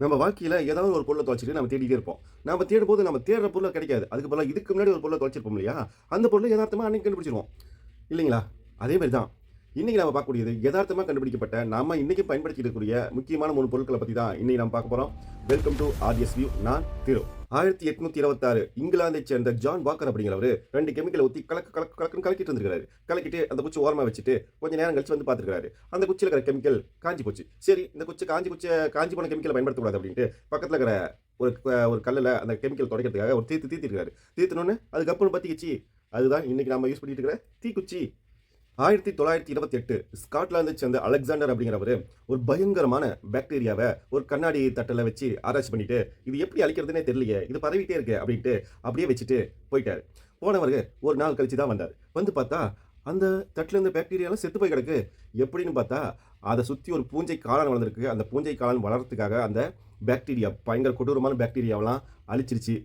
நம்ம வாழ்க்கையில ஏதாவது ஒரு பொருள தொலைச்சுட்டு நம்ம தேடிட்டே இருப்போம். நம்ம தேடும்போது நம்ம தேடுற பொருள் கிடைக்காது. அதுக்கு பதிலா இதுக்கு முன்னாடி ஒரு பொருள தொலைச்சிருப்போம் இல்லையா? அந்த பொருள எதார்த்தமா அன்னைக்கு கண்டுபிடிச்சிருவோம். இல்லைங்களா? அதே மாரி தான். இன்னைக்கு நாம பார்க்கக்கூடியது எதார்த்தமா கண்டுபிடிக்கப்பட்ட, நம்ம இன்னைக்கு பயன்படுத்திட்டு இருக்கக்கூடிய முக்கியமான 3 பொருட்கள பத்தி தான் இன்னைக்கு நாம பார்க்க போறோம். Welcome to RS view. நான் திரு. 1826 இங்கிலாந்தைச் சேர்ந்த ஜான் வாக்கர் அப்படிங்கிறவரு 2 கெமிக்கல ஊத்தி கலக்கு கலக்கு கலக்குன்னு கலக்கிட்டு இருந்திருக்காரு. கலக்கிட்டு அந்த குச்சி ஓரமா வச்சுட்டு கொஞ்ச நேரம் கழிச்சு வந்து பார்த்திருக்காரு. அந்த குச்சியில இருக்கிற கெமிக்கல் காஞ்சு போச்சு. சரி இந்த காஞ்சு போன கெமிக்கல பயன்படுத்தக்கூடாது அப்படின்ட்டு பக்கத்துல இருக்கிற ஒரு கல்லுல அந்த கெமிக்கல் துடைக்கிறதுக்காக ஒரு தீர்த்திருக்காரு. தீர்த்துனோனே அது கப்புன்னு பத்திக்கிச்சு. அதுதான் இன்னைக்கு நாம யூஸ் பண்ணிட்டு இருக்கிற தீக்குச்சி. 1928 ஸ்காட்லாந்தைச் சேர்ந்த அலெக்சாண்டர் அப்படிங்கிறவரு ஒரு பயங்கரமான பாக்டீரியாவ ஒரு கண்ணாடி தட்டுல வச்சு ஆராய்ச்சி பண்ணிட்டு, இது எப்படி அழிக்கிறதுன்னே தெரியலையே, இது பரவிட்டே இருக்கு அப்படின்ட்டு அப்படியே வச்சுட்டு போயிட்டாரு. போனவரு ஒரு நாள் கழிச்சு தான் வந்தாரு. வந்து பார்த்தா அந்த தட்டுல இருந்த பாக்டீரியாலாம் செத்து போய் கிடக்கு. எப்படின்னு பார்த்தா அத சுத்தி ஒரு பூஞ்சை காளான் வளர்ந்திருக்கு. அந்த பூஞ்சை காளான் வளர்றதுக்காக அந்த பாக்டீரியா பயங்கர கொடூரமான பாக்டீரியாவெல்லாம் அழிச்சிருச்சு.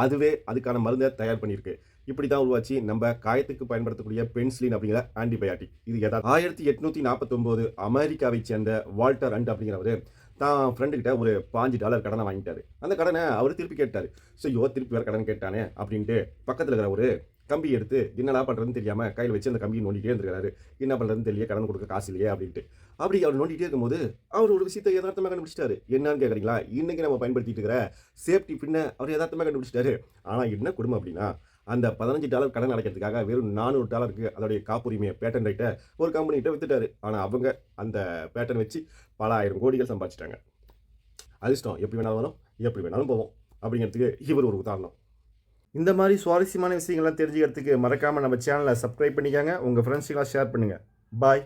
அதுவே அதுக்கான மருந்த தயார் பண்ணியிருக்கு. இப்படி தான் உருவாச்சு நம்ம காயத்துக்கு பயன்படுத்தக்கூடிய பென்சிலின் அப்படிங்கிற ஆன்டிபயாட்டிக். இது 1849 அமெரிக்காவைச் சேர்ந்த வால்டர் அண்ட் அப்படிங்கிறவரு தான் ஃப்ரெண்டு கிட்ட ஒரு $5 கடனை வாங்கிட்டாரு. அந்த கடனை அவரு திருப்பி கேட்டாரு. ஐயோ! திருப்பி வேற கடன் கேட்டானே அப்படின்ட்டு பக்கத்துல இருக்கிற ஒரு கம்பி எடுத்து என்னடா பண்றதுன்னு தெரியாம கையில வச்சு அந்த கம்பியை நோண்டிட்டே இருந்திருக்காரு. என்ன பண்றதுன்னு தெரியல, கடன் கொடுக்க காசு இல்லையே அப்படின்ட்டு. அப்படி அவர் நோண்டிட்டே இருக்கும்போது அவர் ஒரு விஷயத்தை யதார்த்தமா கண்டுபிடிச்சிட்டாரு. என்னன்னு கேட்குறீங்களா? இன்னைக்கு நம்ம பயன்படுத்திட்டு இருக்கிற சேஃப்டி பின்ன அவர் யதார்த்தமா கண்டுபிடிச்சிட்டாரு. ஆனா என்ன கொடுமை அப்படின்னா, அந்த $15 கடன் அடைக்கிறதுக்காக வெறும் $400க்கு அதோடைய காப்புரிமைய பேட்டன் ரைட்ட ஒரு கம்பெனி கிட்ட வித்துட்டாரு. ஆனா அவங்க அந்த பேட்டன் வச்சு பல ஆயிரம் கோடிகள் சம்பாதிச்சுட்டாங்க. அதிர்ஷ்டம் எப்படி வேணாலும் வரும், எப்படி வேணாலும் போவோம். அப்படிங்கிறதுக்கு இவர் ஒரு உதாரணம். இந்த மாதிரி சுவாரஸ்யமான விஷயங்கள்லாம் தெரிஞ்சுக்கிறதுக்கு மறக்காம நம்ம சேனலை சப்ஸ்கிரைப் பண்ணிக்கங்க. உங்க ஃப்ரெண்ட்ஸுக்கெல்லாம் ஷேர் பண்ணுங்க. பாய்.